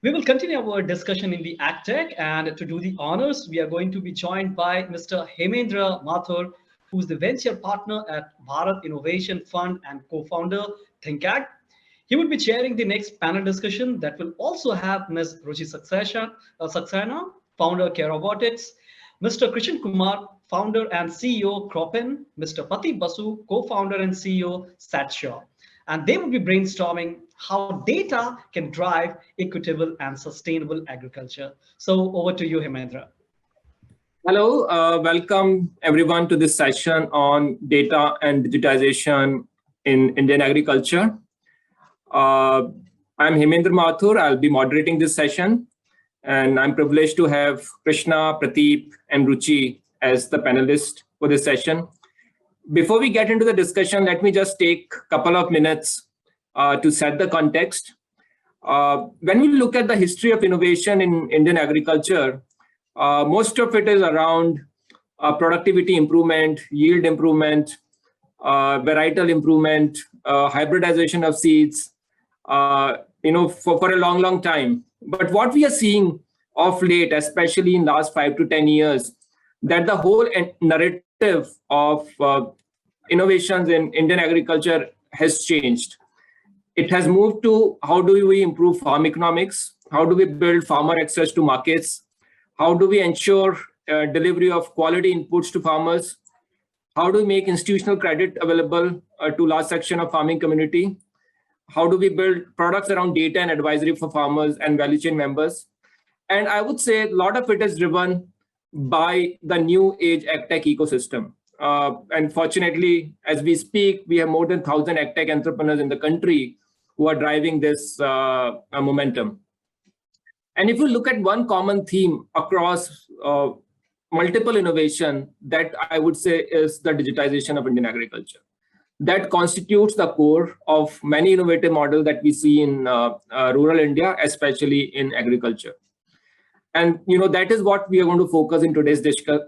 We will continue our discussion in the AgTech, and to do the honors, we are going to be joined by Mr. Hemendra Mathur, who's the venture partner at Bharat Innovation Fund and co-founder ThinkAct. He will be chairing the next panel discussion that will also have Ms. Ruchi Saxena, founder Care Robotics, Mr. Krishan Kumar, founder and CEO Cropin, Mr. Pati Basu, co-founder and CEO Satshaw. And they will be brainstorming how data can drive equitable and sustainable agriculture. So over to you, Hemendra. Hello, welcome everyone to this session on data and digitization in Indian agriculture. I'm Hemendra Mathur. I'll be moderating this session, and I'm privileged to have Krishna, Prateep, and Ruchi as the panelists for this session. Before we get into the discussion, let me just take a couple of minutes to set the context. When we look at the history of innovation in Indian agriculture, most of it is around productivity improvement, yield improvement, varietal improvement, hybridization of seeds, for a long time. But what we are seeing of late, especially in last 5 to 10 years, that the whole narrative of innovations in Indian agriculture has changed. It has moved to how do we improve farm economics? How do we build farmer access to markets? How do we ensure delivery of quality inputs to farmers? How do we make institutional credit available to large section of farming community? How do we build products around data and advisory for farmers and value chain members? And I would say a lot of it is driven by the new age AgTech ecosystem. And fortunately, as we speak, we have more than 1,000 AgTech entrepreneurs in the country who are driving this momentum. And if you look at one common theme across multiple innovation, that I would say is the digitization of Indian agriculture. That constitutes the core of many innovative models that we see in rural India, especially in agriculture. And that is what we are going to focus in today's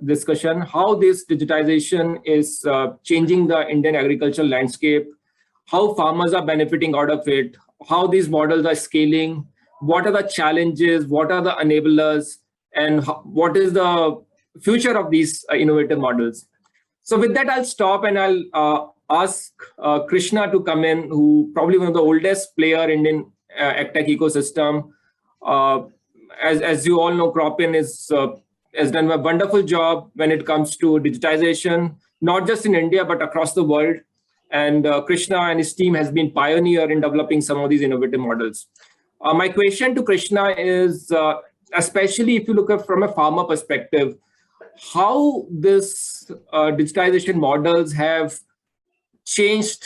discussion, how this digitization is changing the Indian agricultural landscape, how farmers are benefiting out of it, how these models are scaling, what are the challenges, what are the enablers, and what is the future of these innovative models. So with that, I'll stop and I'll ask Krishna to come in, who probably one of the oldest player in Indian AgTech ecosystem. As you all know, Cropin has done a wonderful job when it comes to digitization, not just in India, but across the world. And Krishna and his team has been pioneer in developing some of these innovative models. My question to Krishna is, especially if you look at from a farmer perspective, how this digitization models have changed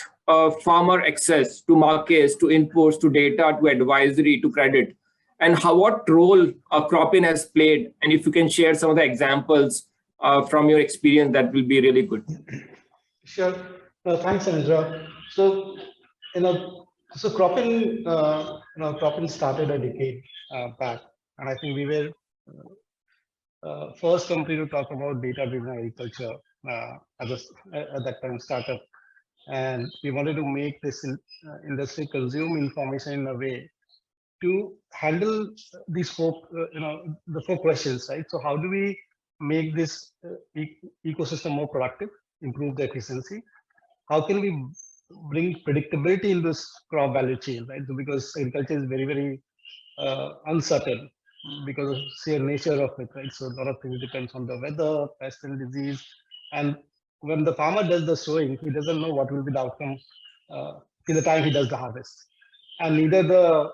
farmer access to markets, to inputs, to data, to advisory, to credit, and what role Cropin has played. And if you can share some of the examples from your experience, that will be really good. Sure. Thanks, Anindra. So, Cropin, Cropin started a decade back, and I think we were first company to talk about data-driven agriculture at that time startup, and we wanted to make this industry consume information in a way to handle these the four questions, right? So how do we make this ecosystem more productive, improve the efficiency? How can we bring predictability in this crop value chain, right? So because agriculture is very, very uncertain because of sheer nature of it, right? So a lot of things depends on the weather, pest and disease, and when the farmer does the sowing, he doesn't know what will be the outcome till the time he does the harvest, and neither the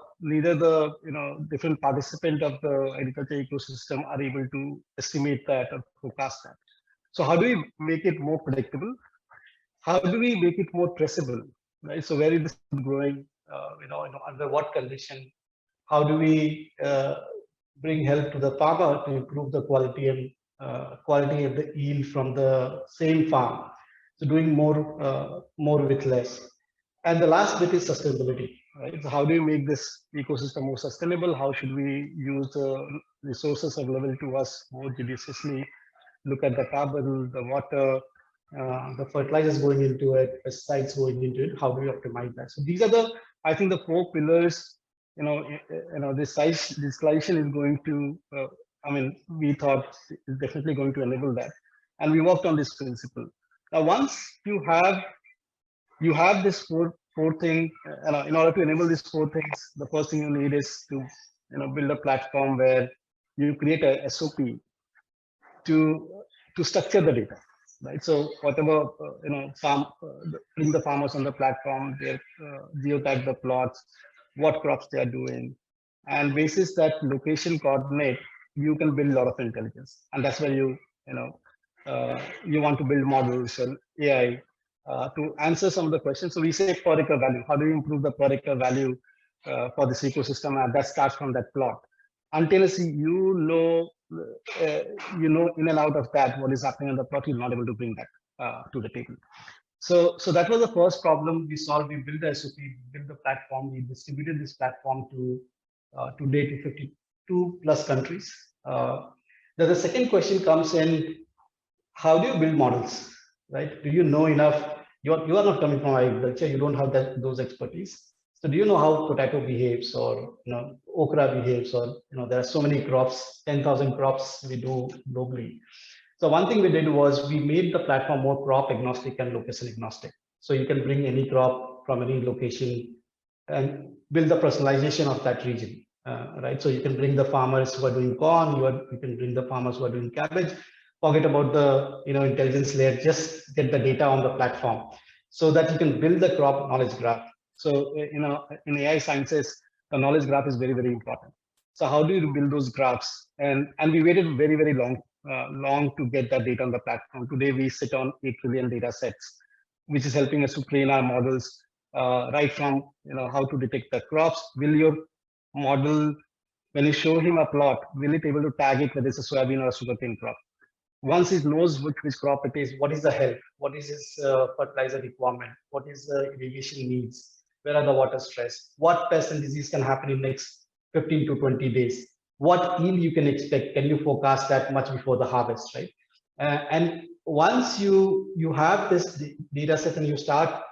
different participant of the agriculture ecosystem are able to estimate that or forecast that. So how do we make it more predictable? How do we make it more traceable, right? So where is this growing? Under what condition? How do we bring help to the farmer to improve the quality of the yield from the same farm? So doing more with less. And the last bit is sustainability, right? So how do we make this ecosystem more sustainable? How should we use the resources available to us more judiciously? Look at the carbon, the water, the fertilizers going into it, pesticides going into it. How do we optimize that? So these are I think the four pillars this digitalization is going to, we thought is definitely going to enable that. And we worked on this principle. Now, once you have this four thing, in order to enable these four things, the first thing you need is to, build a platform where you create a SOP to structure the data, right? So whatever, bring the farmers on the platform, they geotag the plots, what crops they are doing, and basis that location coordinate, you can build a lot of intelligence. And that's where you want to build models and AI to answer some of the questions. So we say per acre value. How do you improve the per acre value for this ecosystem? And that starts from that plot. Until you know in and out of that what is happening on the plot, you're not able to bring that to the table. So that was the first problem we solved. We built the SOP, built the platform, we distributed this platform to today to 52 plus countries. The second question comes in: how do you build models, right? Do you know enough? You are not coming from agriculture, you don't have those expertise. So do you know how potato behaves, or okra behaves, or there are so many crops, 10,000 crops we do globally. So one thing we did was we made the platform more crop agnostic and location agnostic. So you can bring any crop from any location and build the personalization of that region, right? So you can bring the farmers who are doing corn, you can bring the farmers who are doing cabbage. Forget about the intelligence layer, just get the data on the platform so that you can build the crop knowledge graph. So in AI sciences, the knowledge graph is very, very important. So how do you build those graphs? And we waited very, very long to get that data on the platform. Today we sit on 8 trillion data sets, which is helping us to train our models right from how to detect the crops. Will your model, when you show him a plot, will it able to tag it whether it's a soybean or a sugarcane crop? Once he knows which crop it is, what is the health, what is his fertilizer requirement, what is the irrigation needs, where are the water stress, what pest and disease can happen in next 15 to 20 days, what yield you can expect, can you forecast that much before the harvest, right? And once you have this data set and you start,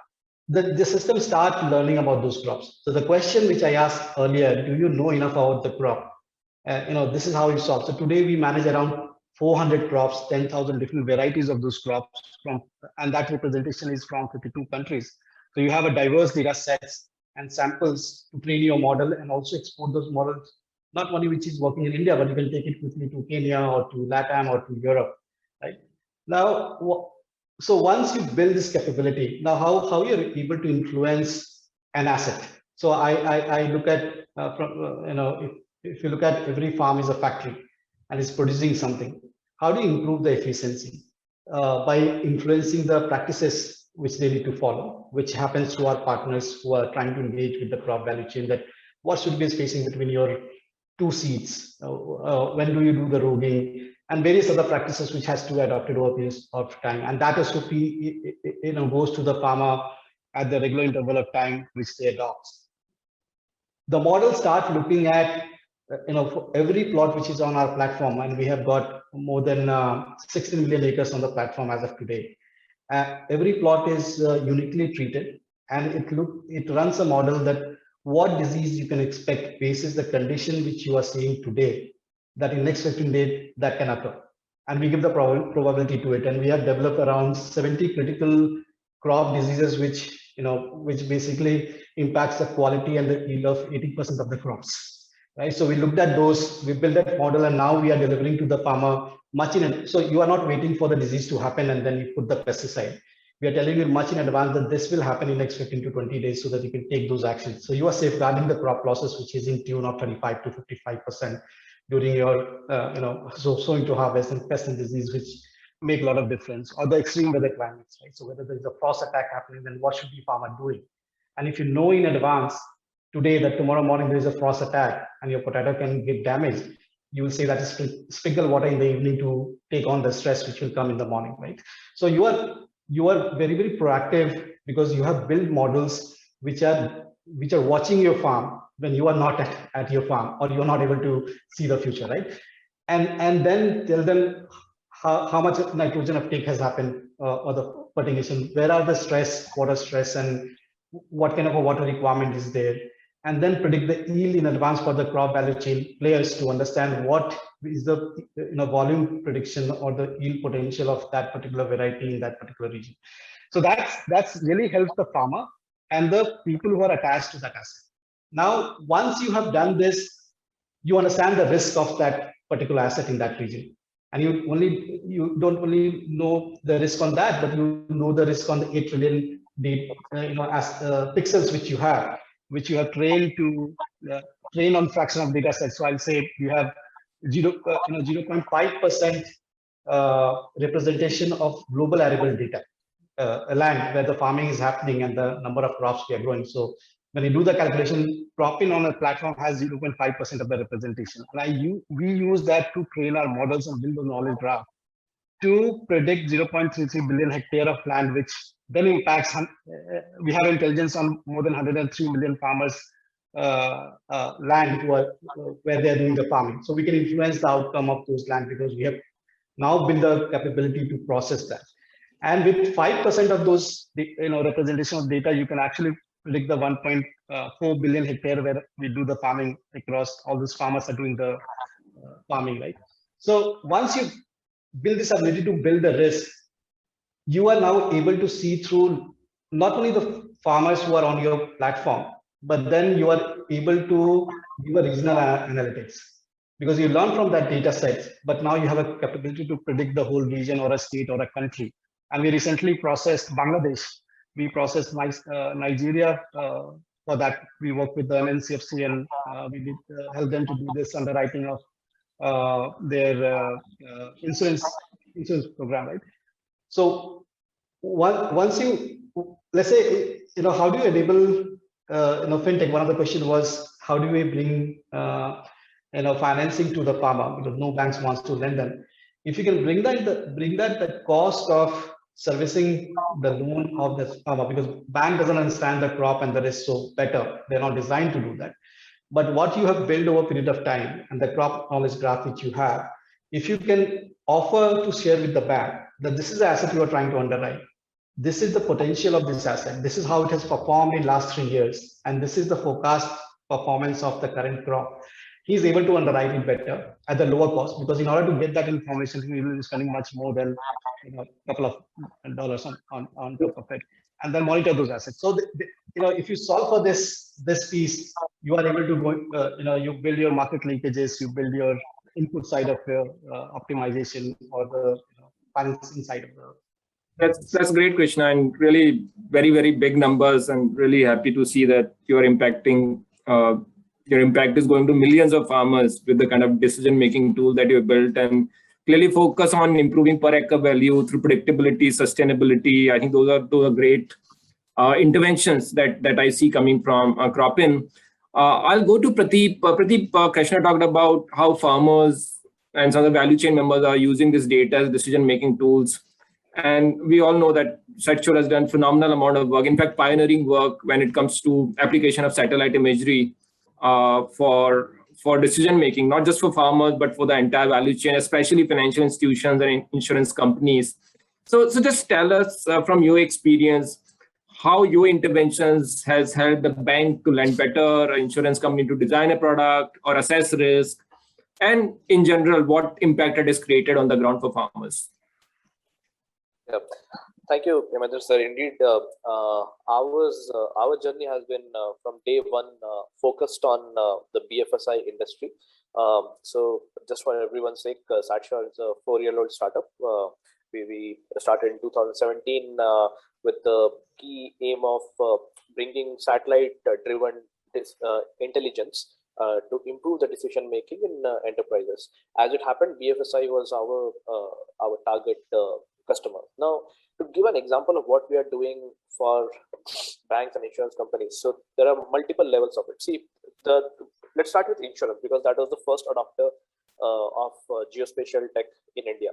the system start learning about those crops. So the question which I asked earlier, do you know enough about the crop? This is how you solve. So today we manage around 400 crops, 10,000 different varieties of those crops, and that representation is from 52 countries. So you have a diverse data sets and samples to train your model and also export those models, not only which is working in India, but you can take it quickly to Kenya or to LATAM or to Europe, right? Now, so once you build this capability, now how you're able to influence an asset. So I look at, if you look at every farm is a factory and is producing something, how do you improve the efficiency? By influencing the practices which they need to follow, which happens to our partners who are trying to engage with the crop value chain, that what should be spacing between your two seeds, when do you do the roguing, and various other practices which has to be adopted over periods of time. And that SOP goes to the farmer at the regular interval of time which they adopt. The model start looking at for every plot which is on our platform, and we have got more than 16 million acres on the platform as of today. Every plot is uniquely treated, and it runs a model that what disease you can expect basis the condition which you are seeing today, that in next 15 days that can occur, and we give the probability to it. And we have developed around 70 critical crop diseases which basically impacts the quality and the yield of 80% of the crops, right? So we looked at those, we built that model, and now we are delivering to the farmer much in. So you are not waiting for the disease to happen and then you put the pesticide. We are telling you much in advance that this will happen in next 15 to 20 days so that you can take those actions. So you are safeguarding the crop losses, which is in tune of 35 to 55% during your sowing to harvest, and pest and disease, which make a lot of difference, or the extreme weather climates, right? So whether there is a frost attack happening, then what should the farmer doing? And if you know in advance today that tomorrow morning there is a frost attack and your potato can get damaged, you will say that is sprinkle water in the evening to take on the stress which will come in the morning, right? So you are very, very proactive because you have built models which are watching your farm when you are not at your farm, or you are not able to see the future, right? And then tell them how much nitrogen uptake has happened, or the fertigation, where are the water stress, and what kind of a water requirement is there. and then predict the yield in advance for the crop value chain players to understand what is the volume prediction or the yield potential of that particular variety in that particular region. So that's really helps the farmer and the people who are attached to that asset. Now, once you have done this, you understand the risk of that particular asset in that region, and you don't only know the risk on that, but you know the risk on the 8 trillion pixels which you have trained to train on fraction of data sets. So I'll say you have 0.5% representation of global arable data, land where the farming is happening and the number of crops we are growing. So when you do the calculation, Cropin on a platform has 0.5% of the representation. And we use that to train our models and build a knowledge graph to predict 0.33 billion hectare of land, which then impacts, we have intelligence on more than 103 million farmers land where they're doing the farming. So we can influence the outcome of those land because we have now built the capability to process that. And with 5% of those representation of data, you can actually predict the 1.4 billion hectare where we do the farming across all those farmers are doing the farming, right? So once you build this ability to build the risk, you are now able to see through not only the farmers who are on your platform, but then you are able to do a regional analytics because you learn from that data set, but now you have a capability to predict the whole region or a state or a country. And we recently processed Bangladesh. We processed Nigeria. For that, we worked with the NCFC and we did help them to do this underwriting of their insurance program, right? So once you, let's say, how do you enable, fintech? One of the questions was, how do we bring, financing to the farmer because no banks wants to lend them. If you can bring that the cost of servicing the loan of the farmer, because bank doesn't understand the crop and the risk so better, they're not designed to do that. But what you have built over a period of time and the crop knowledge graph which you have, if you can offer to share with the bank that this is the asset you are trying to underwrite, this is the potential of this asset, this is how it has performed in last 3 years, and this is the forecast performance of the current crop, he's able to underwrite it better at the lower cost, because in order to get that information, he will be spending much more than a couple of dollars on top of it, and then monitor those assets. So if you solve for this piece, you are able to go, you build your market linkages, you build your input side of your optimization or the financing side of the. That's a great question, and really very, very big numbers, and really happy to see that you are impacting. Your impact is going to millions of farmers with the kind of decision-making tool that you built, and clearly focus on improving per acre value through predictability, sustainability. I think those are great interventions that I see coming from Cropin. I'll go to Pradeep. Pradeep, Krishna talked about how farmers and some of the value chain members are using this data as decision-making tools. And we all know that Satchur has done phenomenal amount of work, in fact, pioneering work when it comes to application of satellite imagery for decision-making, not just for farmers, but for the entire value chain, especially financial institutions and insurance companies. So just tell us from your experience, how your interventions has helped the bank to lend better, an insurance company to design a product or assess risk, and in general, what impact it has created on the ground for farmers. Yeah, thank you, Hemendra sir. Indeed, our journey has been from day one focused on the BFSI industry. So just for everyone's sake, Satchur is a 4-year-old startup. We started in 2017 with the key aim of bringing satellite-driven intelligence to improve the decision making in enterprises. As it happened, BFSI was our target customer. Now, to give an example of what we are doing for banks and insurance companies, so there are multiple levels of it. See, let's start with insurance, because that was the first adopter of geospatial tech in India.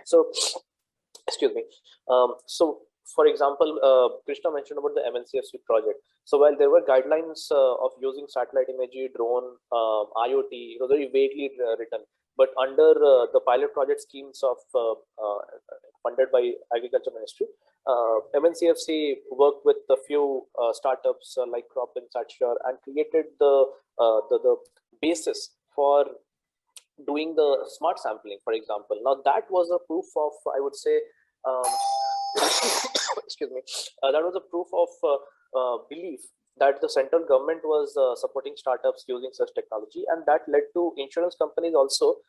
So, excuse me. So, for example, Krishna mentioned about the MNCFC project. So while there were guidelines of using satellite imagery, drone, IoT, very vaguely written, but under the pilot project schemes of funded by Agriculture Ministry, MNCFC worked with a few startups like Cropin, Satshar, and created the basis for doing the smart sampling, for example. Now that was a proof of, I would say, excuse me, that was a proof of belief that the central government was supporting startups using such technology, and that led to insurance companies also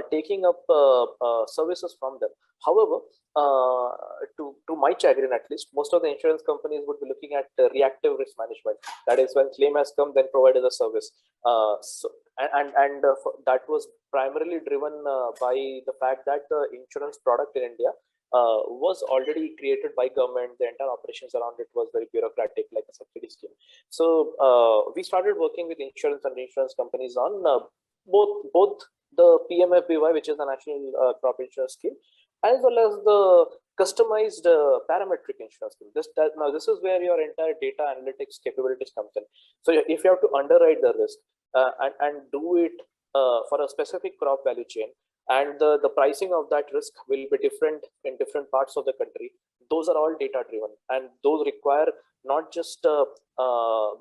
taking up services from them. However, to my chagrin at least, most of the insurance companies would be looking at reactive risk management. That is, when claim has come, then provide as a service. That was primarily driven by the fact that the insurance product in India was already created by government. The entire operations around it was very bureaucratic, like a subsidy scheme. So we started working with insurance and reinsurance companies on both the PMFBY, which is the National Crop Insurance Scheme, as well as the customized parametric insurance scheme. Now this is where your entire data analytics capabilities comes in. So if you have to underwrite the risk and do it for a specific crop value chain, and the pricing of that risk will be different in different parts of the country, those are all data driven, and those require not just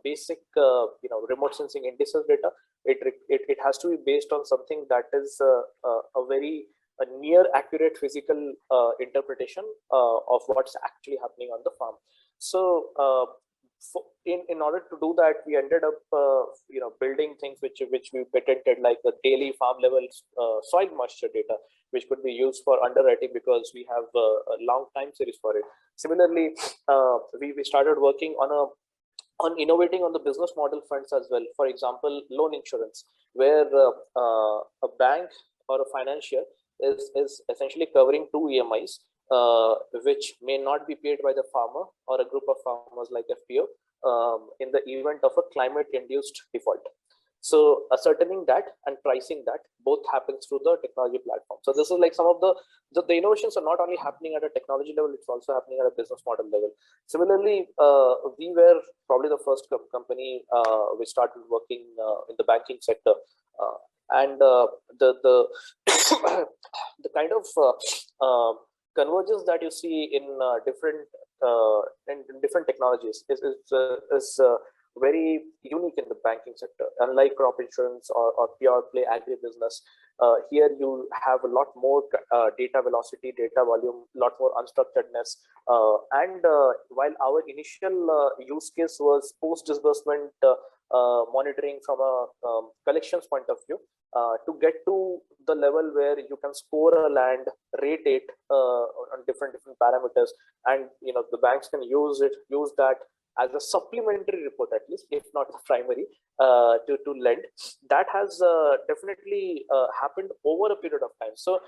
basic remote sensing indices data. It has to be based on something that is a very near accurate physical interpretation of what's actually happening on the farm. So in order to do that, we ended up building things which we patented, like the daily farm level soil moisture data, which could be used for underwriting because we have a long time series for it. Similarly, we started working on innovating on the business model fronts as well. For example, loan insurance, where a bank or a financier is essentially covering two EMIs, which may not be paid by the farmer or a group of farmers like FPO in the event of a climate-induced default. So ascertaining that and pricing that both happens through the technology platform. So this is like some of the innovations are not only happening at a technology level, it's also happening at a business model level. Similarly, we were probably the first company which started working in the banking sector, and the kind of convergence that you see in different technologies is very unique in the banking sector. Unlike crop insurance or pure play agribusiness, here you have a lot more data velocity, data volume, a lot more unstructuredness. And while our initial use case was post disbursement monitoring from a collections point of view, to get to the level where you can score a land, rate it on different parameters, and the banks can use that as a supplementary report, at least, if not the primary, to lend. That has definitely happened over a period of time. So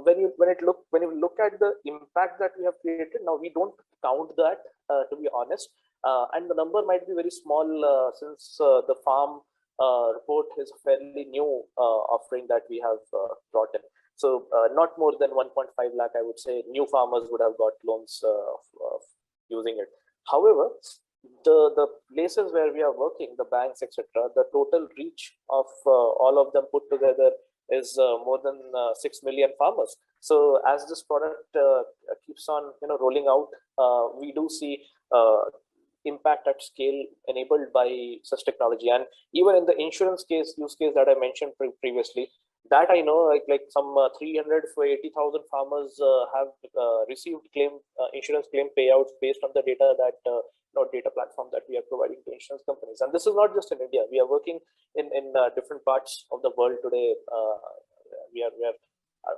when you look at the impact that we have created, now we don't count that, to be honest, and the number might be very small since the farm report is a fairly new offering that we have brought in. So not more than 1.5 lakh, I would say, new farmers would have got loans of using it. However, the places where we are working, the banks, etc., the total reach of all of them put together is more than 6 million farmers. So as this product keeps on rolling out, we do see impact at scale enabled by such technology. And even in the insurance use case that I mentioned previously, that I know like some 380,000 farmers have received insurance claim payouts based on the data that data platform that we are providing to insurance companies. And this is not just in India. We are working in different parts of the world today. We are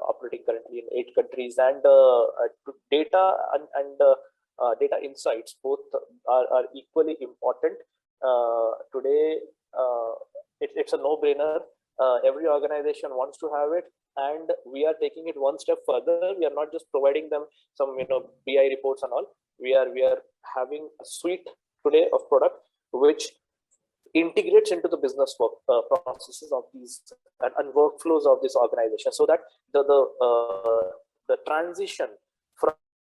operating currently in 8 countries, and data and data insights both are equally important. Today, it's a no-brainer. Every organization wants to have it, and we are taking it one step further. We are not just providing them some BI reports and all. We are having a suite today of product which integrates into the business work processes of these and workflows of this organization, so that the transition from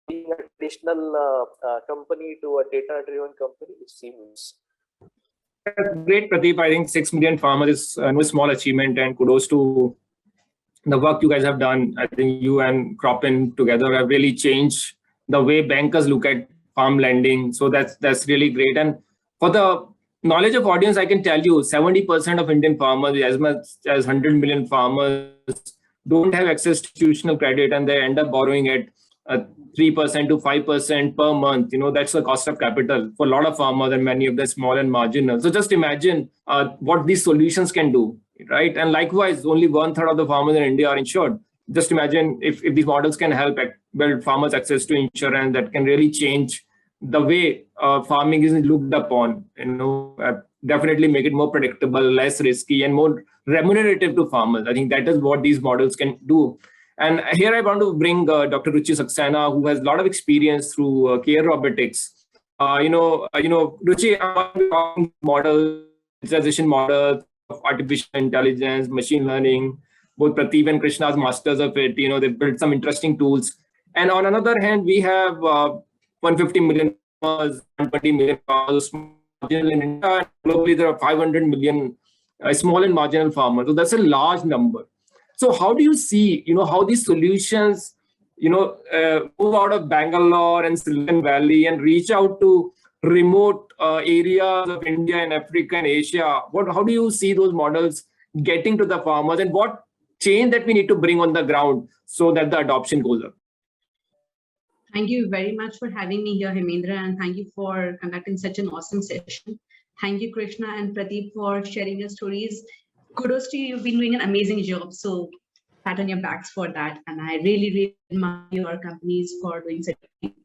being a traditional company to a data-driven company is seamless. Great, Pradeep. I think 6 million farmers is no small achievement, and kudos to the work you guys have done. I think you and Cropin together have really changed the way bankers look at farm lending. So that's really great. And for the knowledge of audience, I can tell you 70% of Indian farmers, as much as 100 million farmers, don't have access to institutional credit, and they end up borrowing at 3% to 5% per month. That's the cost of capital for a lot of farmers, and many of them small and marginal. So just imagine what these solutions can do, right? And likewise, only 1/3 of the farmers in India are insured. Just imagine if these models can help build farmers access to insurance, that can really change the way farming is looked upon. Definitely make it more predictable, less risky, and more remunerative to farmers. I think that is what these models can do. And here I want to bring Dr. Ruchi Saxena, who has a lot of experience through care robotics. Ruchi, model, digitization model of artificial intelligence, machine learning. Both Prateep and Krishna's masters of it. They built some interesting tools. And on another hand, we have 150 million, 120 million marginal in India. Globally, there are 500 million small and marginal farmers. So that's a large number. So how do you see, how these solutions, move out of Bangalore and Silicon Valley and reach out to remote areas of India and Africa and Asia? How do you see those models getting to the farmers, and what change that we need to bring on the ground so that the adoption goes up? Thank you very much for having me here, Hemendra, and thank you for conducting such an awesome session. Thank you, Krishna and Prateep, for sharing your stories. Kudos to you. You've been doing an amazing job. So pat on your backs for that. And I really, really admire your companies for doing such a thing.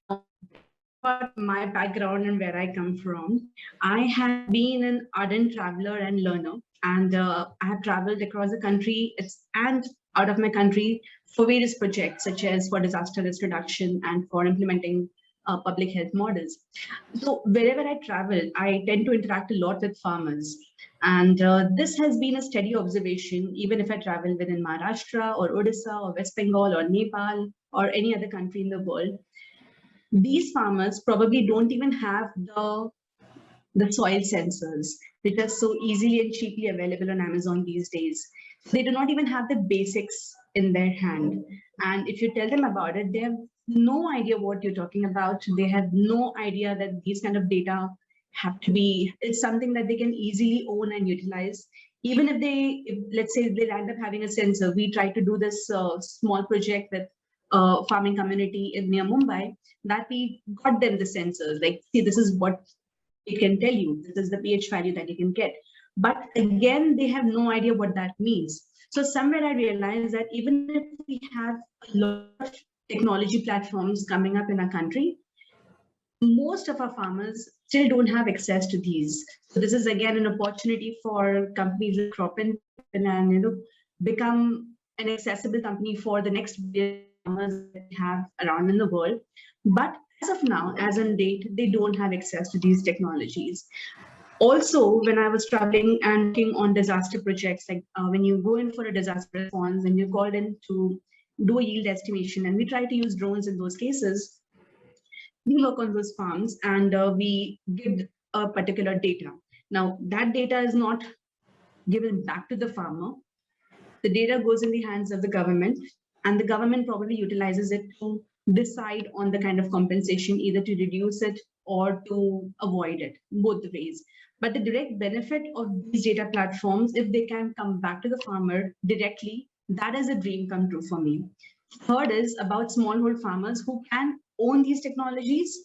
About my background and where I come from, I have been an ardent traveler and learner. And I have traveled across the country and out of my country for various projects, such as for disaster risk reduction and for implementing public health models. So wherever I travel, I tend to interact a lot with farmers. And this has been a steady observation, even if I travel within Maharashtra or Odisha or West Bengal or Nepal or any other country in the world. These farmers probably don't even have the soil sensors, which are so easily and cheaply available on Amazon these days. They do not even have the basics in their hand. And if you tell them about it, they have no idea what you're talking about. They have no idea that these kind of data have to be, it's something that they can easily own and utilize. Even if let's say they end up having a sensor, we try to do this small project with farming community near Mumbai, that we got them the sensors, like, see, this is what it can tell you, this is the pH value that you can get. But again, they have no idea what that means. So somewhere I realized that even if we have a lot of technology platforms coming up in our country, most of our farmers still don't have access to these. So this is again an opportunity for companies to crop in and become an accessible company for the next farmers that we have around in the world. But as of now, as on date, they don't have access to these technologies. Also, when I was traveling and working on disaster projects, like when you go in for a disaster response and you're called in to do a yield estimation, and we try to use drones in those cases, we work on those farms and we give a particular data. Now, that data is not given back to the farmer. The data goes in the hands of the government, and the government probably utilizes it to decide on the kind of compensation, either to reduce it or to avoid it, both the ways. But the direct benefit of these data platforms, if they can come back to the farmer directly, that is a dream come true for me. Third is about smallholder farmers who can own these technologies.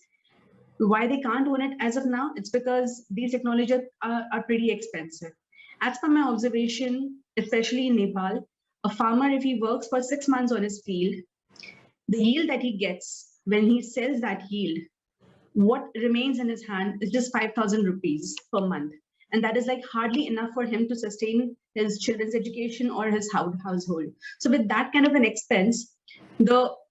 Why they can't own it as of now? It's because these technologies are pretty expensive. As per my observation, especially in Nepal, a farmer, if he works for 6 months on his field, the yield that he gets when he sells that yield, what remains in his hand is just 5,000 rupees per month. And that is like hardly enough for him to sustain his children's education or his household. So with that kind of an expense,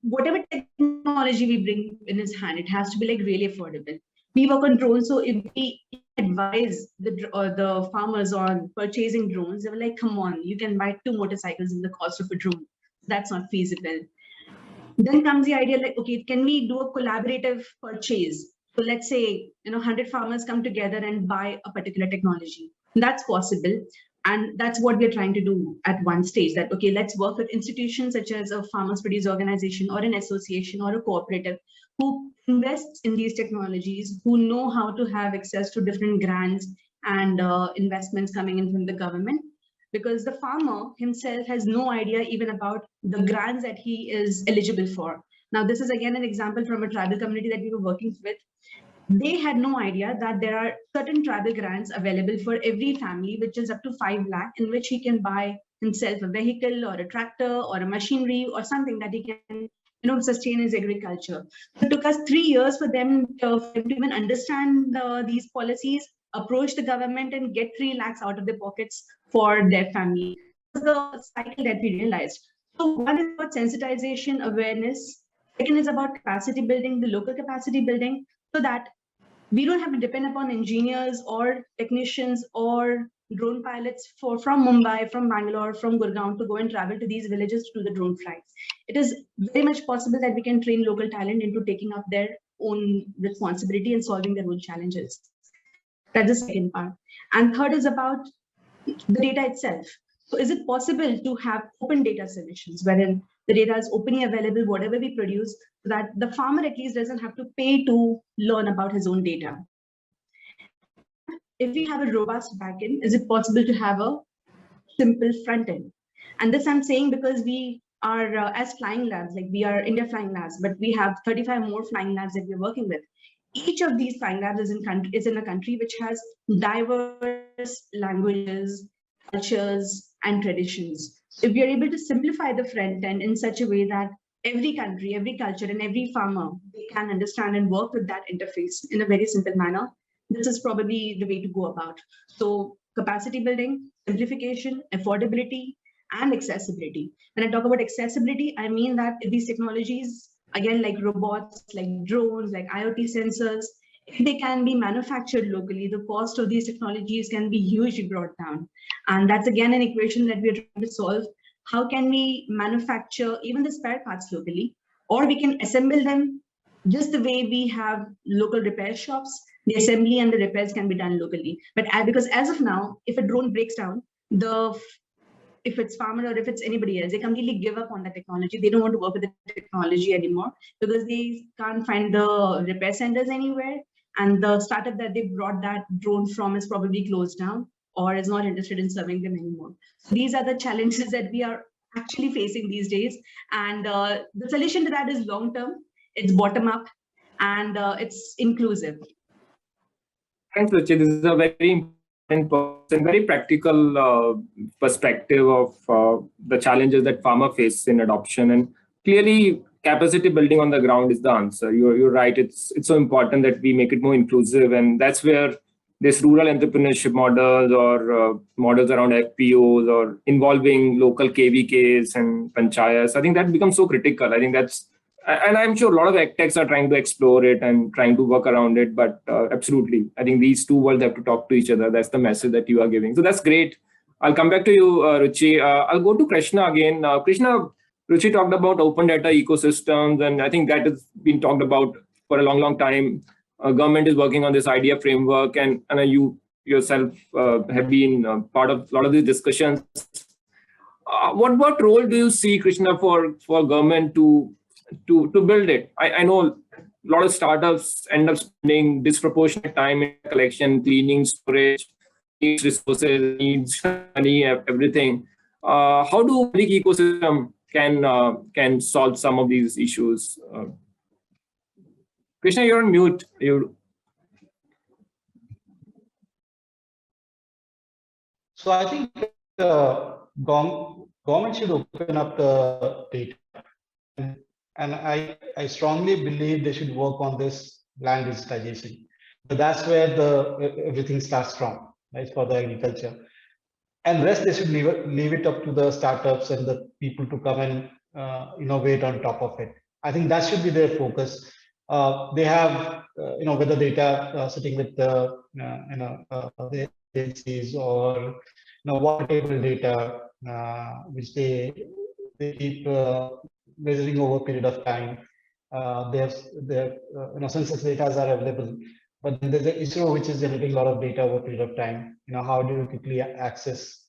whatever technology we bring in his hand, it has to be like really affordable. We work on drones, so if we advise the farmers on purchasing drones, they were like, come on, you can buy 2 motorcycles in the cost of a drone. That's not feasible. Then comes the idea like, okay, can we do a collaborative purchase? So let's say, 100 farmers come together and buy a particular technology. That's possible. And that's what we're trying to do at one stage, that, okay, let's work with institutions such as a farmers produce organization or an association or a cooperative who invests in these technologies, who know how to have access to different grants and investments coming in from the government, because the farmer himself has no idea even about the grants that he is eligible for. Now, this is again an example from a tribal community that we were working with. They had no idea that there are certain tribal grants available for every family, which is up to 5 lakh, in which he can buy himself a vehicle or a tractor or a machinery or something that he can, sustain his agriculture. So it took us 3 years for them to even understand these policies, approach the government and get 3 lakhs out of their pockets for their family. This is the cycle that we realized. So one is about sensitization, awareness. Second is about capacity building, the local capacity building, so that we don't have to depend upon engineers or technicians or drone pilots from Mumbai, from Bangalore, from Gurgaon to go and travel to these villages to do the drone flights. It is very much possible that we can train local talent into taking up their own responsibility and solving their own challenges. That's the second part. And third is about the data itself. So is it possible to have open data solutions wherein the data is openly available, whatever we produce, so that the farmer at least doesn't have to pay to learn about his own data? If we have a robust backend, is it possible to have a simple front end? And this I'm saying because we are, as flying labs, like we are India Flying Labs, but we have 35 more flying labs that we're working with. Each of these flying labs is in a country which has diverse languages, cultures, and traditions. If we are able to simplify the front end in such a way that every country, every culture, and every farmer, they can understand and work with that interface in a very simple manner, this is probably the way to go about. So capacity building, simplification, affordability, and accessibility. When I talk about accessibility, I mean that these technologies, again, like robots, like drones, like IoT sensors, if they can be manufactured locally, the cost of these technologies can be hugely brought down. And that's again an equation that we're trying to solve. How can we manufacture even the spare parts locally, or we can assemble them just the way we have local repair shops? The assembly and the repairs can be done locally. But because as of now, if a drone breaks down, if it's farmer or if it's anybody else, they completely give up on the technology. They don't want to work with the technology anymore because they can't find the repair centers anywhere. And the startup that they brought that drone from is probably closed down or is not interested in serving them anymore. So these are the challenges that we are actually facing these days. And the solution to that is long-term, it's bottom-up, and it's inclusive. Thanks, Ruchi. This is a very important and very practical perspective of the challenges that farmer face in adoption. And clearly, capacity building on the ground is the answer. You're right. It's so important that we make it more inclusive, and that's where this rural entrepreneurship models or models around FPOs or involving local KVKs and panchayats, I think that becomes so critical. I think that's, and I'm sure a lot of edtechs are trying to explore it and trying to work around it, but absolutely, I think these two worlds have to talk to each other. That's the message that you are giving. So that's great. I'll come back to you, Ruchi. I'll go to Krishna again. Krishna, Ruchi talked about open data ecosystems, and I think that has been talked about for a long, long time. Government is working on this idea framework, and you yourself have been part of a lot of these discussions. What role do you see, Krishna, for government to build it? I know a lot of startups end up spending disproportionate time in collection, cleaning, storage, needs resources, needs money, everything. How do public ecosystem can solve some of these issues? Krishna, you're on mute. So I think government should open up the data. And I strongly believe they should work on this land digitization. But that's where everything starts from, right, for the agriculture. And rest they should leave it up to the startups and the people to come and innovate on top of it. I think that should be their focus. They have with the data sitting with the the agencies or water table data which they keep measuring over a period of time. Their census data are available, but then there's an ISRO which is generating a lot of data over a period of time. How do you quickly access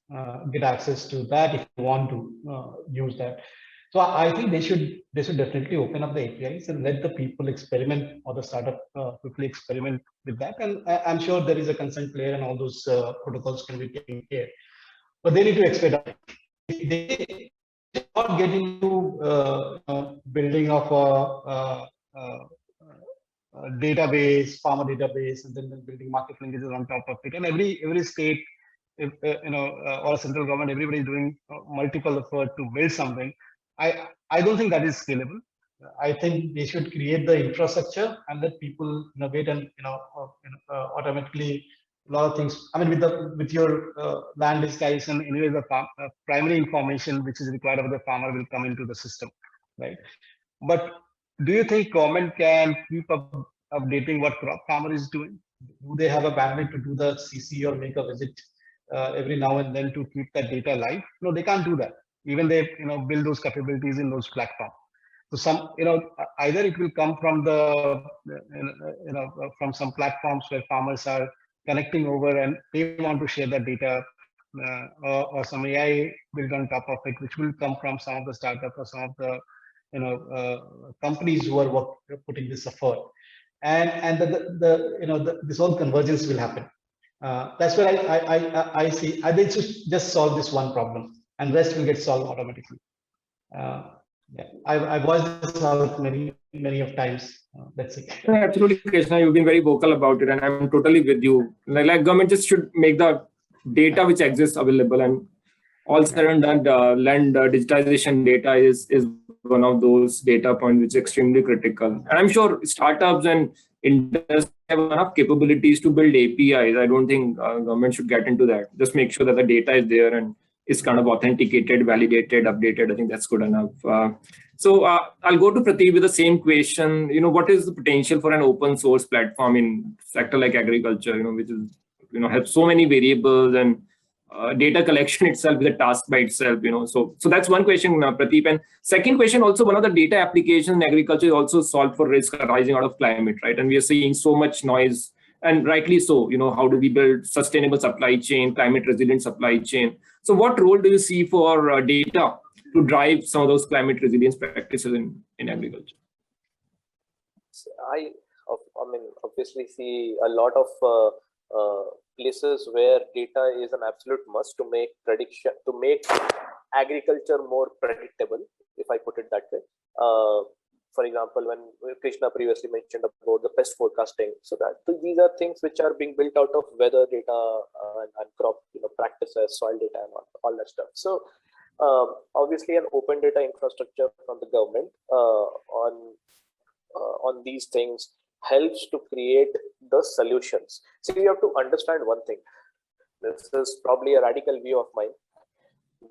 get access to that if you want to use that. So I think they should definitely open up the APIs and let the people experiment, or the startup quickly experiment with that. And I'm sure there is a consent layer and all those protocols can be taken care. But they need to expedite. If they not get into building of a database, farmer database, and then building market linkages on top of it. And every state, if, or central government, everybody is doing multiple effort to build something. I don't think that is scalable. I think they should create the infrastructure and let people innovate, and automatically a lot of things. I mean, with your land digitization, anyway, the primary information which is required of the farmer will come into the system, right? But do you think government can keep up updating what crop farmer is doing? Do they have a bandwidth to do the CC or make a visit every now and then to keep that data live? No, they can't do that. Even they build those capabilities in those platforms. So some either it will come from the from some platforms where farmers are connecting over and they want to share that data, or some AI built on top of it, which will come from some of the startups or some of the companies who are putting this effort, and this whole convergence will happen. That's where I see. I think just solve this one problem, and rest will get solved automatically. Yeah, I've voiced this out many of times. That's it. Absolutely, Krishna. You've been very vocal about it, and I'm totally with you. Like government just should make the data which exists available, and all said and done, land digitization data is one of those data points which is extremely critical. And I'm sure startups and industry have enough capabilities to build APIs. I don't think government should get into that. Just make sure that the data is there and is kind of authenticated, validated, updated. I think that's good enough. So I'll go to Prateek with the same question. What is the potential for an open source platform in sector like agriculture? Which is has so many variables, and data collection itself is a task by itself. So that's one question, Prateep. And second question, also one of the data applications in agriculture is also solve for risk arising out of climate, right? And we are seeing so much noise, and rightly so. How do we build sustainable supply chain, climate resilient supply chain? So what role do you see for data to drive some of those climate resilience practices in agriculture? I mean, obviously see a lot of places where data is an absolute must to make agriculture more predictable, if I put it that way. For example, when Krishna previously mentioned about the pest forecasting, so these are things which are being built out of weather data and crop practices, soil data, and all that stuff. So obviously, an open data infrastructure from the government on these things helps to create the solutions. So you have to understand one thing. This is probably a radical view of mine.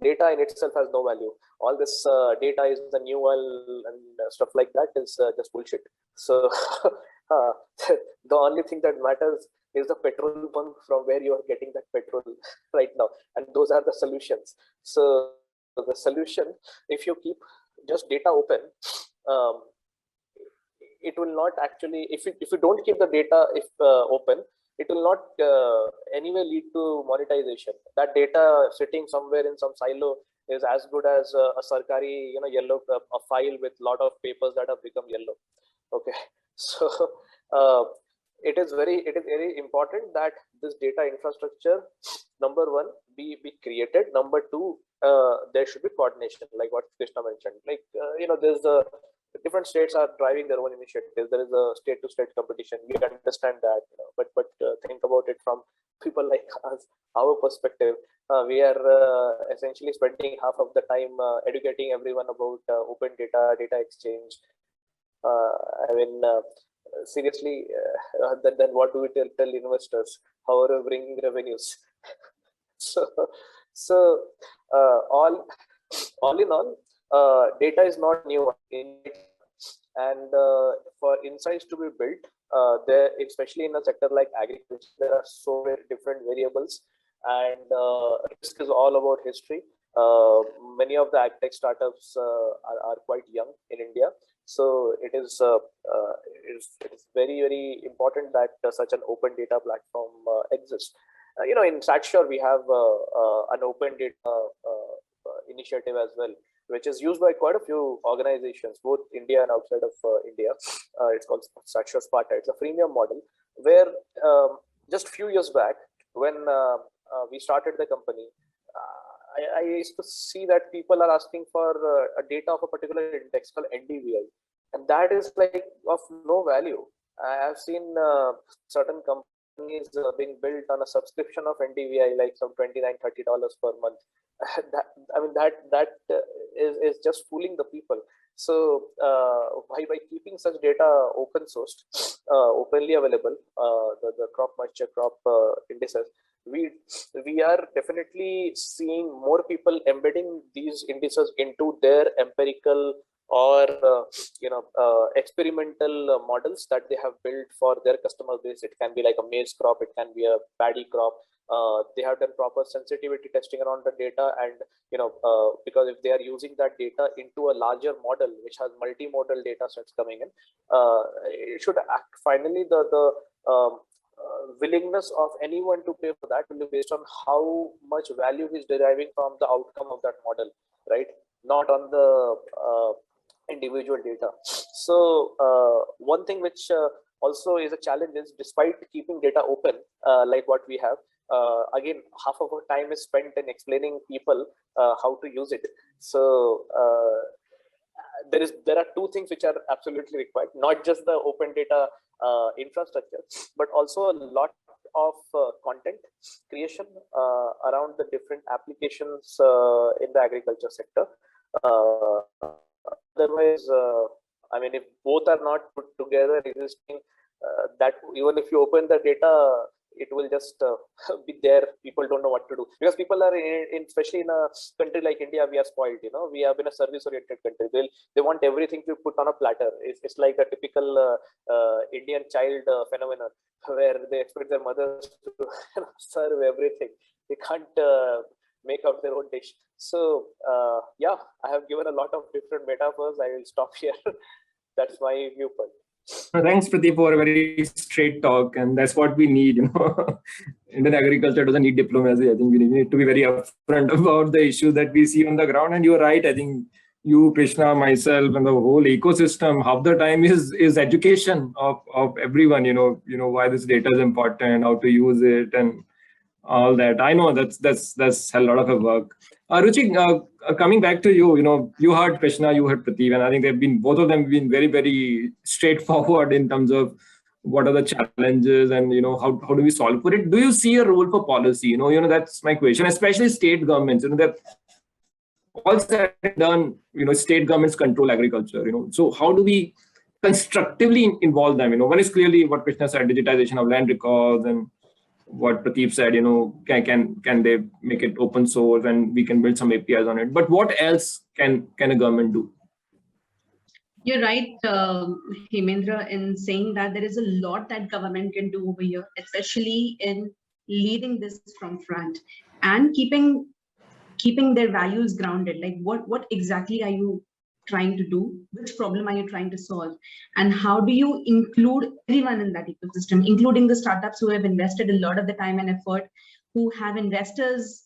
Data in itself has no value. All this data is the new oil and stuff like that is just bullshit. So the only thing that matters is the petrol pump from where you are getting that petrol right now, and those are the solutions. So the solution, if you keep just data open, it will not actually, if you don't keep the data open, it will not anyway lead to monetization. That data sitting somewhere in some silo is as good as a sarkari, yellow a file with lot of papers that have become yellow. Okay, so it is very important that this data infrastructure, number one, be created. Number two, there should be coordination, like what Krishna mentioned. Like there's a different states are driving their own initiatives. There is a state-to-state competition. We understand that, but think about it from people like us, our perspective. We are essentially spending half of the time educating everyone about open data exchange. I mean, seriously, then what do we tell investors? How are we bringing revenues? So all in all, data is not new, and for insights to be built, there, especially in a sector like agriculture, there are so many different variables, and risk is all about history. Many of the agtech startups are quite young in India, so it is very important that such an open data platform exists. in SatSure, we have an open data initiative as well, which is used by quite a few organizations, both India and outside of India. It's called SatSure Sparta. It's a freemium model where just a few years back, when we started the company, I used to see that people are asking for a data of a particular index called NDVI, and that is like of no value. I have seen certain companies being built on a subscription of NDVI, like some $29-30 per month. that is just fooling the people. So by keeping such data open sourced, openly available, the crop moisture, crop indices, we are definitely seeing more people embedding these indices into their empirical or experimental models that they have built for their customer base. It can be like a maize crop, it can be a paddy crop. They have done proper sensitivity testing around the data, and because if they are using that data into a larger model which has multimodal data sets coming in, it should act. Finally, the willingness of anyone to pay for that will be based on how much value is deriving from the outcome of that model, right? Not on the individual data. So one thing which also is a challenge is, despite keeping data open like what we have, again, half of our time is spent in explaining people how to use it. So there are two things which are absolutely required, not just the open data infrastructure, but also a lot of content creation around the different applications in the agriculture sector. Otherwise, if both are not put together existing, that even if you open the data, it will just be there. People don't know what to do, because people are especially in a country like India, we are spoiled. We have been a service-oriented country. They want everything to put on a platter. It's like a typical Indian child phenomenon, where they expect their mothers to serve everything. They can't make out their own dish. So yeah, I have given a lot of different metaphors. I will stop here. That's my viewpoint. Thanks, Pradeep, for a very straight talk, and that's what we need. Indian agriculture doesn't need diplomacy. I think we need to be very upfront about the issues that we see on the ground. And you're right. I think you, Krishna, myself, and the whole ecosystem, half the time is education of everyone. Why this data is important, how to use it, and all that. I know that's a lot of work. Ruchi, coming back to you, you heard Krishna, you heard Pradeep, and I think both of them have been very, very straightforward in terms of what are the challenges and how do we solve for it. Do you see a role for policy? That's my question, especially state governments. That all said and done, state governments control agriculture. So how do we constructively involve them? One is clearly what Krishna said, digitization of land records, and what Pradeep said, can they make it open source and we can build some APIs on it. But what else can a government do? You're right, Hemendra, in saying that there is a lot that government can do over here, especially in leading this from front and keeping their values grounded. Like what exactly are you trying to do? Which problem are you trying to solve? And how do you include everyone in that ecosystem, including the startups who have invested a lot of the time and effort, who have investors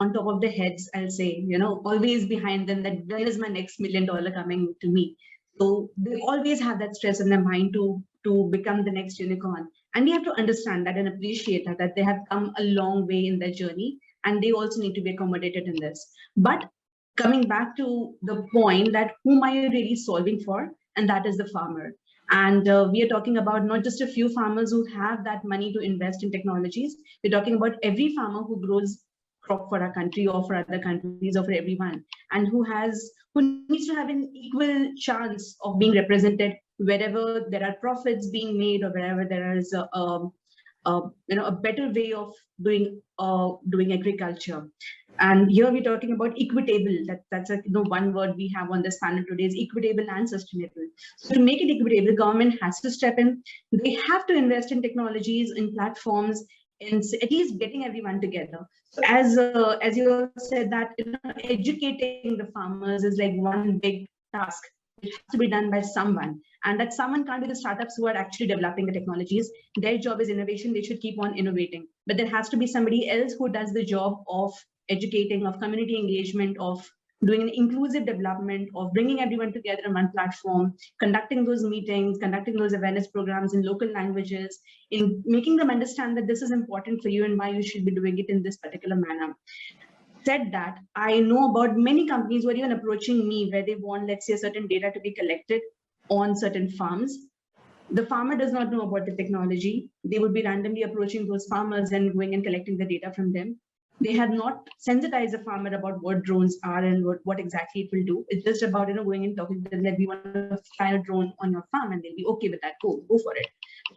on top of their heads, I'll say, always behind them, that when is my next $1 million coming to me? So they always have that stress in their mind to become the next unicorn. And we have to understand that and appreciate that they have come a long way in their journey, and they also need to be accommodated in this. But coming back to the point that whom are you really solving for? And that is the farmer. And we are talking about not just a few farmers who have that money to invest in technologies. We're talking about every farmer who grows crop for our country or for other countries or for everyone, and who needs to have an equal chance of being represented wherever there are profits being made, or wherever there is a better way of doing agriculture. And here we're talking about equitable. That's one word we have on this panel today is equitable and sustainable. So to make it equitable, government has to step in. They have to invest in technologies, in platforms, and at least getting everyone together. So as you said that educating the farmers is like one big task it has to be done by someone, and that someone can't be the startups who are actually developing the technologies. Their job is innovation. They should keep on innovating, but there has to be somebody else who does the job of educating, of community engagement, of doing an inclusive development, of bringing everyone together on one platform, conducting those meetings, conducting those awareness programs in local languages, in making them understand that this is important for you and why you should be doing it in this particular manner. Said that, I know about many companies who are even approaching me where they want, let's say, certain data to be collected on certain farms. The farmer does not know about the technology. They would be randomly approaching those farmers and going and collecting the data from them. They had not sensitized the farmer about what drones are and what exactly it will do. It's just about going and talking to them that we want to fly a drone on your farm, and they'll be okay with that. Go for it.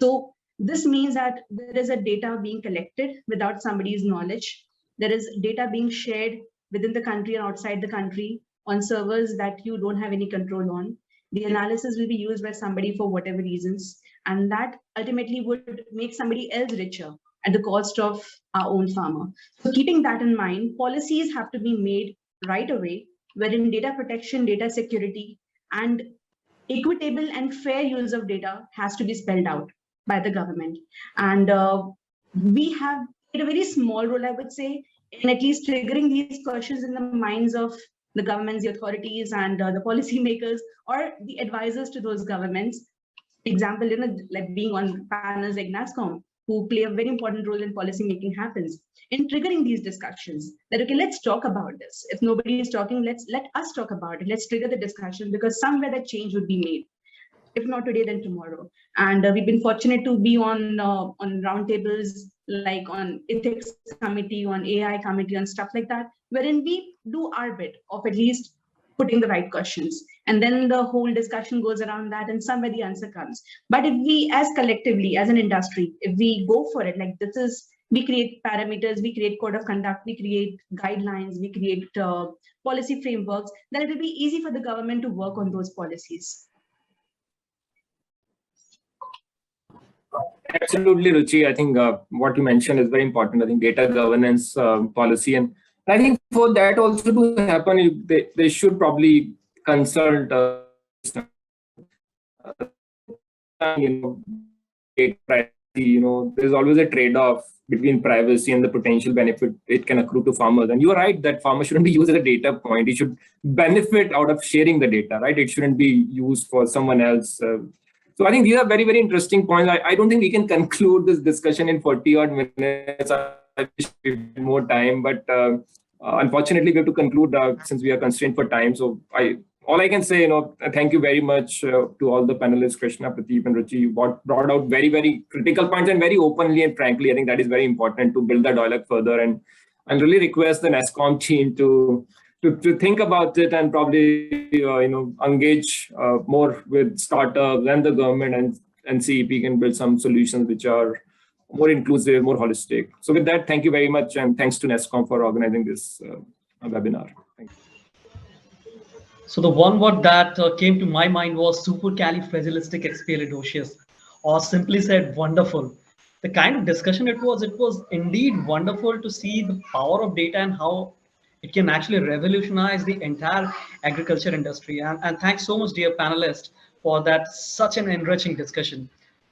So this means that there is a data being collected without somebody's knowledge. There is data being shared within the country and outside the country on servers that you don't have any control on. The analysis will be used by somebody for whatever reasons, and that ultimately would make somebody else richer at the cost of our own farmer. So keeping that in mind, policies have to be made right away, wherein data protection, data security, and equitable and fair use of data has to be spelled out by the government. And we have played a very small role, I would say, in at least triggering these questions in the minds of the governments, the authorities, and the policymakers or the advisors to those governments. Example, like being on panels like NASCOM, who play a very important role in policy making happens in triggering these discussions that, okay, let's talk about this. If nobody is talking, let us talk about it. Let's trigger the discussion, because somewhere that change would be made. If not today, then tomorrow. And we've been fortunate to be on roundtables, like on ethics committee, on AI committee, and stuff like that, wherein we do our bit of at least putting the right questions. And then the whole discussion goes around that, and somewhere the answer comes. But if we, as collectively, as an industry, if we go for it, like we create parameters, we create code of conduct, we create guidelines, we create policy frameworks, then it will be easy for the government to work on those policies. Absolutely, Ruchi. I think what you mentioned is very important. I think data governance policy, and I think for that also to happen, they should probably consult data privacy. There's always a trade-off between privacy and the potential benefit it can accrue to farmers. And you are right that farmers shouldn't be used as a data point. It should benefit out of sharing the data, right? It shouldn't be used for someone else. So I think these are very, very interesting points. I don't think we can conclude this discussion in 40 odd minutes. I wish we had more time, but unfortunately we have to conclude since we are constrained for time. So all I can say, thank you very much to all the panelists, Krishna, Pradeep, and Ruchi. You brought out very, very critical points, and very openly and frankly. I think that is very important to build the dialogue further. And I really request the NASCOM team to think about it and probably engage more with startups and the government and see if we can build some solutions which are more inclusive, more holistic. So with that, thank you very much, and thanks to NASCOM for organizing this webinar. Thank you. So the one word that came to my mind was supercalifragilisticexpialidocious, or simply said, wonderful. The kind of discussion it was indeed wonderful to see the power of data and how it can actually revolutionize the entire agriculture industry. And thanks so much, dear panelists, for that such an enriching discussion.